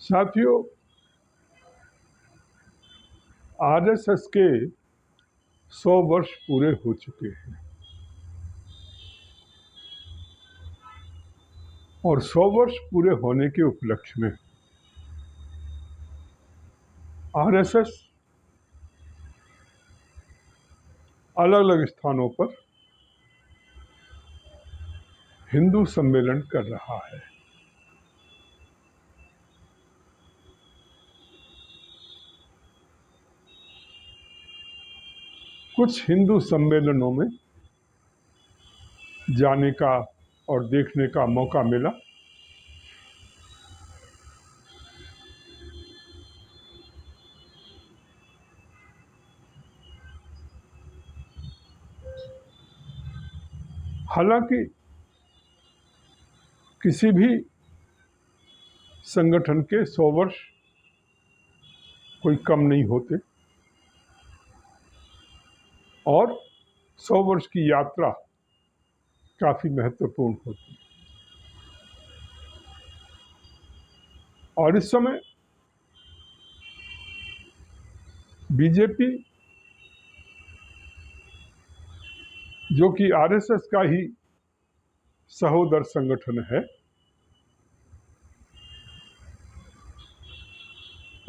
साथियों, आरएसएस के 100 वर्ष पूरे हो चुके हैं और 100 वर्ष पूरे होने के उपलक्ष्य में आरएसएस अलग अलग स्थानों पर हिंदू सम्मेलन कर रहा है। कुछ हिंदू सम्मेलनों में जाने का और देखने का मौका मिला। हालांकि किसी भी संगठन के 100 वर्ष कोई कम नहीं होते और 100 वर्ष की यात्रा काफी महत्वपूर्ण होती है। और इस समय बीजेपी, जो कि आरएसएस का ही सहोदर संगठन है,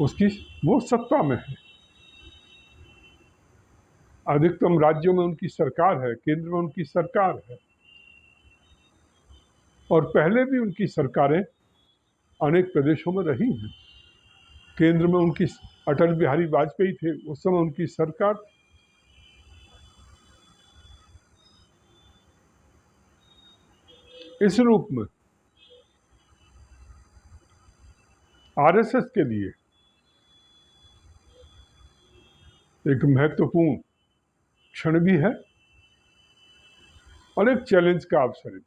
वो सत्ता में है। अधिकतम राज्यों में उनकी सरकार है, केंद्र में उनकी सरकार है और पहले भी उनकी सरकारें अनेक प्रदेशों में रही हैं। केंद्र में उनकी अटल बिहारी वाजपेयी थे, उस समय उनकी सरकार। इस रूप में आरएसएस के लिए एक महत्वपूर्ण क्षण भी है और एक चैलेंज का अवसर भी।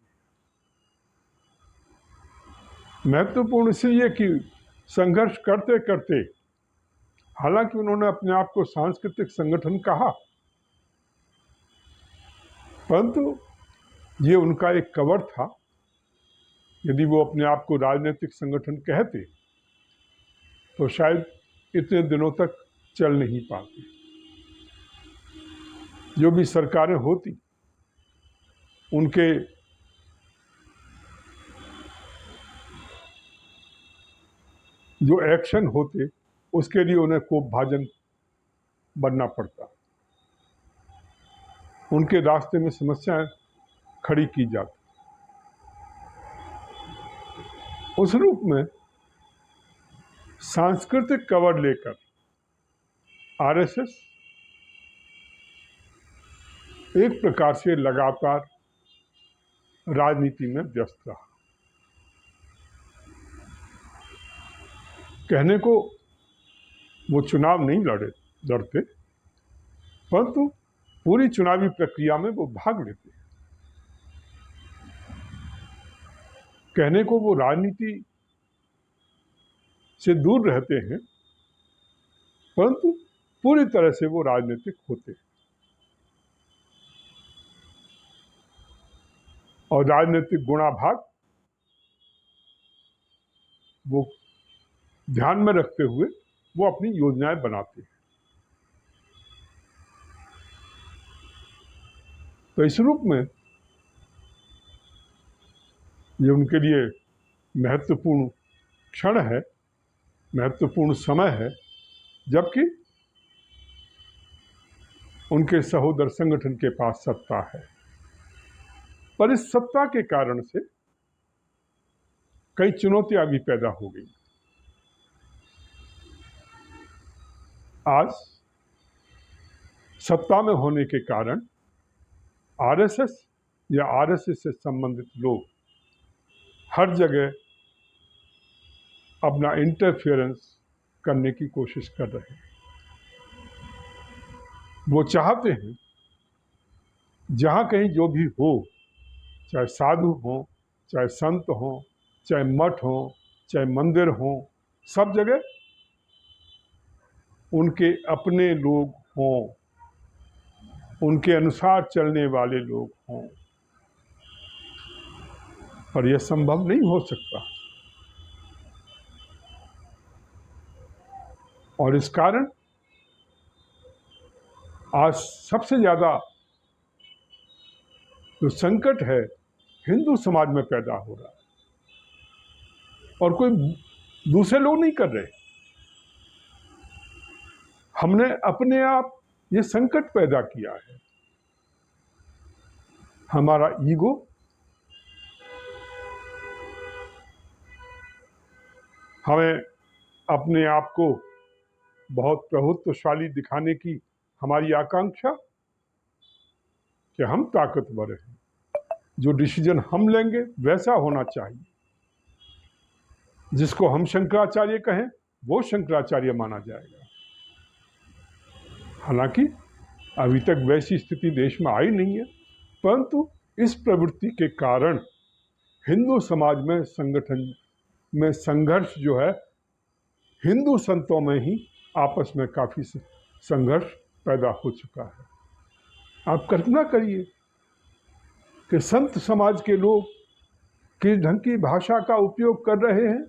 महत्वपूर्ण इसलिए कि संघर्ष करते करते, हालांकि उन्होंने अपने आप को सांस्कृतिक संगठन कहा, परंतु ये उनका एक कवर था। यदि वो अपने आप को राजनीतिक संगठन कहते तो शायद इतने दिनों तक चल नहीं पाते। जो भी सरकारें होती, उनके जो एक्शन होते, उसके लिए उन्हें कोपभाजन बनना पड़ता। उनके रास्ते में समस्याएं खड़ी की जाती। उस रूप में सांस्कृतिक कवर लेकर आरएसएस एक प्रकार से लगातार राजनीति में व्यस्त रहा। कहने को वो चुनाव नहीं लड़ते, परंतु पूरी चुनावी प्रक्रिया में वो भाग लेते हैं। कहने को वो राजनीति से दूर रहते हैं, परंतु पूरी तरह से वो राजनीतिक होते हैं और राजनीतिक गुणाभाग वो ध्यान में रखते हुए वो अपनी योजनाएं बनाते हैं। तो इस रूप में ये उनके लिए महत्वपूर्ण क्षण है, महत्वपूर्ण समय है, जबकि उनके सहोदर संगठन के पास सत्ता है। पर इस सत्ता के कारण से कई चुनौतियां भी पैदा हो गई। आज सत्ता में होने के कारण आरएसएस या आरएसएस से संबंधित लोग हर जगह अपना इंटरफेरेंस करने की कोशिश कर रहे हैं। वो चाहते हैं जहां कहीं जो भी हो, चाहे साधु हो, चाहे संत हो, चाहे मठ हो, चाहे मंदिर हो, सब जगह उनके अपने लोग हों, उनके अनुसार चलने वाले लोग हों। पर यह संभव नहीं हो सकता। और इस कारण आज सबसे ज़्यादा जो संकट है हिंदू समाज में पैदा हो रहा है, और कोई दूसरे लोग नहीं कर रहे। हमने अपने आप ये संकट पैदा किया है। हमारा ईगो, हमें अपने आप को बहुत प्रभुत्वशाली दिखाने की हमारी आकांक्षा कि हम ताकतवर हैं, जो डिसीजन हम लेंगे वैसा होना चाहिए, जिसको हम शंकराचार्य कहें वो शंकराचार्य माना जाएगा। हालांकि अभी तक वैसी स्थिति देश में आई नहीं है, परंतु इस प्रवृत्ति के कारण हिंदू समाज में संगठन में संघर्ष जो है, हिंदू संतों में ही आपस में काफ़ी संघर्ष पैदा हो चुका है। आप कल्पना करिए कि संत समाज के लोग किस ढंग की भाषा का उपयोग कर रहे हैं,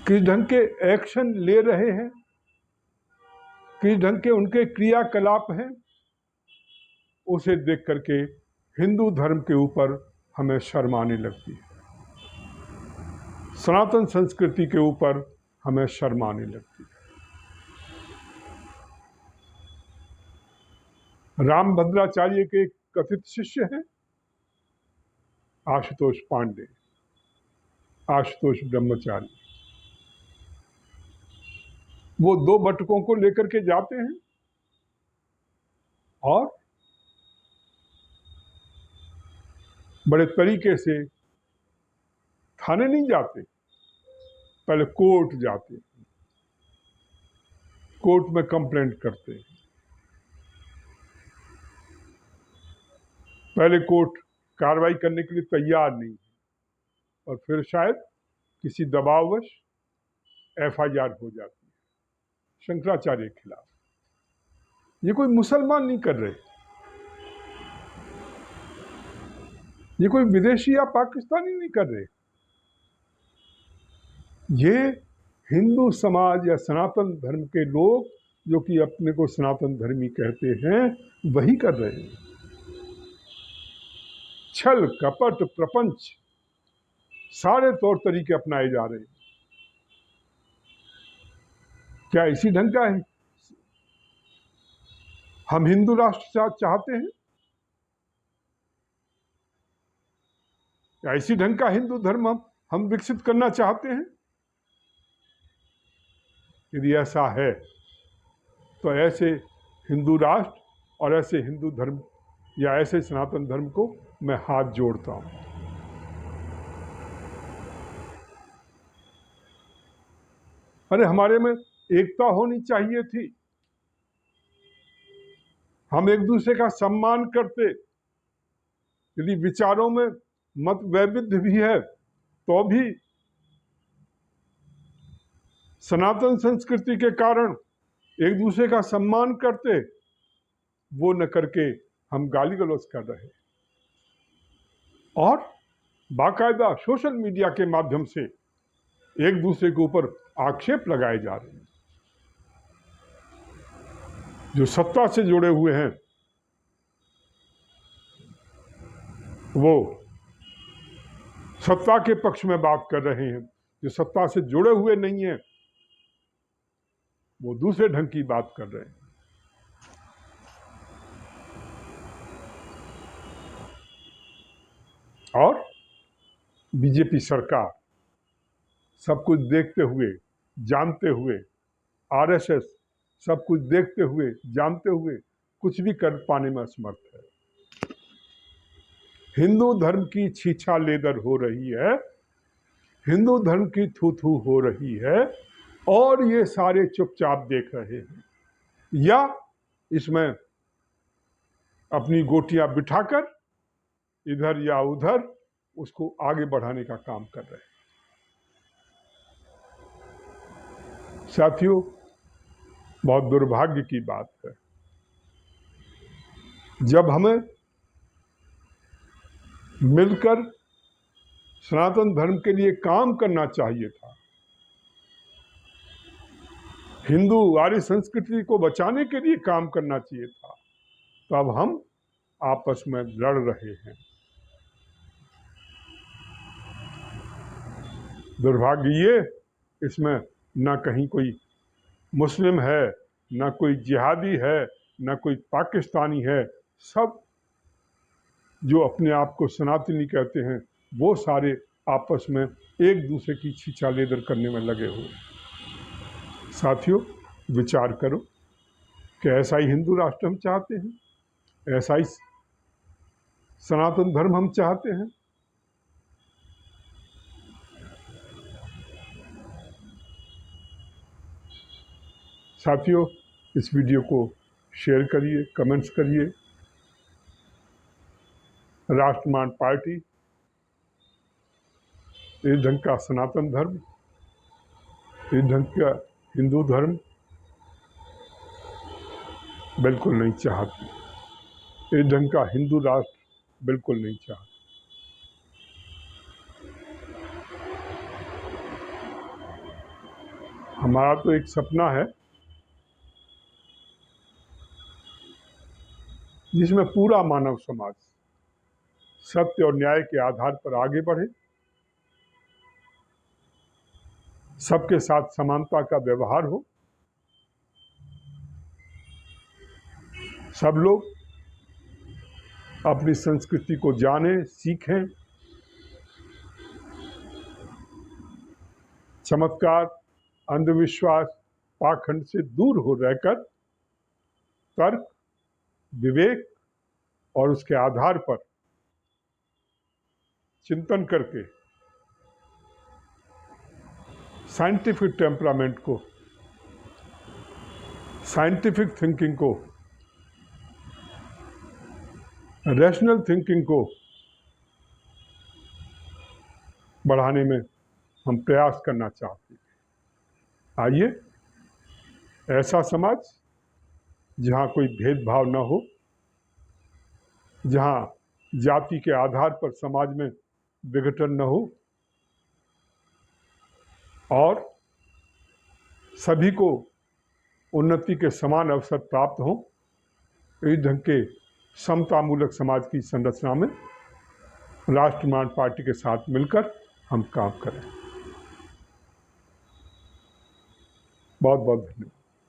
किस ढंग के एक्शन ले रहे हैं, किस ढंग के उनके क्रियाकलाप हैं, उसे देख करके हिंदू धर्म के ऊपर हमें शर्म आने लगती है, सनातन संस्कृति के ऊपर हमें शर्म आने लगती है। रामभद्राचार्य के कथित शिष्य हैं आशुतोष पांडे, आशुतोष ब्रह्मचारी। वो 2 बटुकों को लेकर के जाते हैं और बड़े तरीके से थाने नहीं जाते, पहले कोर्ट जाते हैं, कोर्ट में कंप्लेंट करते हैं। पहले कोर्ट कार्रवाई करने के लिए तैयार नहीं है, और फिर शायद किसी दबाववश FIR हो जाती है शंकराचार्य के खिलाफ। ये कोई मुसलमान नहीं कर रहे, ये कोई विदेशी या पाकिस्तानी नहीं कर रहे, ये हिंदू समाज या सनातन धर्म के लोग जो कि अपने को सनातन धर्मी कहते हैं वही कर रहे हैं। छल कपट प्रपंच सारे तौर तरीके अपनाए जा रहे हैं। क्या इसी ढंग का है हम हिंदू राष्ट्र चाहते हैं? क्या इसी ढंग का हिंदू धर्म हम विकसित करना चाहते हैं? यदि ऐसा है तो ऐसे हिंदू राष्ट्र और ऐसे हिंदू धर्म या ऐसे सनातन धर्म को मैं हाथ जोड़ता हूं। अरे हमारे में एकता होनी चाहिए थी, हम एक दूसरे का सम्मान करते। यदि विचारों में मत वैविध्य भी है तो भी सनातन संस्कृति के कारण एक दूसरे का सम्मान करते, वो न करके हम गाली गलौज कर रहे और बाकायदा सोशल मीडिया के माध्यम से एक दूसरे के ऊपर आक्षेप लगाए जा रहे हैं। जो सत्ता से जुड़े हुए हैं वो सत्ता के पक्ष में बात कर रहे हैं, जो सत्ता से जुड़े हुए नहीं हैं वो दूसरे ढंग की बात कर रहे हैं। और बीजेपी सरकार सब कुछ देखते हुए जानते हुए, RSS सब कुछ देखते हुए जानते हुए कुछ भी कर पाने में असमर्थ है। हिंदू धर्म की छीछा लेदर हो रही है, हिंदू धर्म की थू थू हो रही है, और ये सारे चुपचाप देख रहे हैं या इसमें अपनी गोटियां बिठाकर इधर या उधर उसको आगे बढ़ाने का काम कर रहे हैं। साथियों, बहुत दुर्भाग्य की बात है, जब हमें मिलकर सनातन धर्म के लिए काम करना चाहिए था, हिंदू आर्य संस्कृति को बचाने के लिए काम करना चाहिए था। तो अब हम आपस में लड़ रहे हैं। दुर्भाग्य ये, इसमें ना कहीं कोई मुस्लिम है, ना कोई जिहादी है, ना कोई पाकिस्तानी है। सब जो अपने आप को सनातनी कहते हैं वो सारे आपस में एक दूसरे की छीछालेदर करने में लगे हुए। साथियों, विचार करो कि ऐसा ही हिंदू राष्ट्र हम चाहते हैं, ऐसा ही सनातन धर्म हम चाहते हैं। साथियों, इस वीडियो को शेयर करिए, कमेंट्स करिए। राष्ट्रमान पार्टी इस ढंग का सनातन धर्म, इस ढंग का हिंदू धर्म बिल्कुल नहीं चाहती। इस ढंग का हिंदू राष्ट्र बिल्कुल नहीं चाहती। हमारा तो एक सपना है जिसमें पूरा मानव समाज सत्य और न्याय के आधार पर आगे बढ़े, सबके साथ समानता का व्यवहार हो, सब लोग अपनी संस्कृति को जानें, सीखें, चमत्कार, अंधविश्वास, पाखंड से दूर हो रहकर तर्क, विवेक और उसके आधार पर चिंतन करके साइंटिफिक टेम्परामेंट को, साइंटिफिक थिंकिंग को, रैशनल थिंकिंग को बढ़ाने में हम प्रयास करना चाहते हैं। आइए, ऐसा समाज जहाँ कोई भेदभाव न हो, जहाँ जाति के आधार पर समाज में विघटन न हो और सभी को उन्नति के समान अवसर प्राप्त हों, इस ढंग के समतामूलक समाज की संरचना में राष्ट्रमान पार्टी के साथ मिलकर हम काम करें। बहुत बहुत धन्यवाद।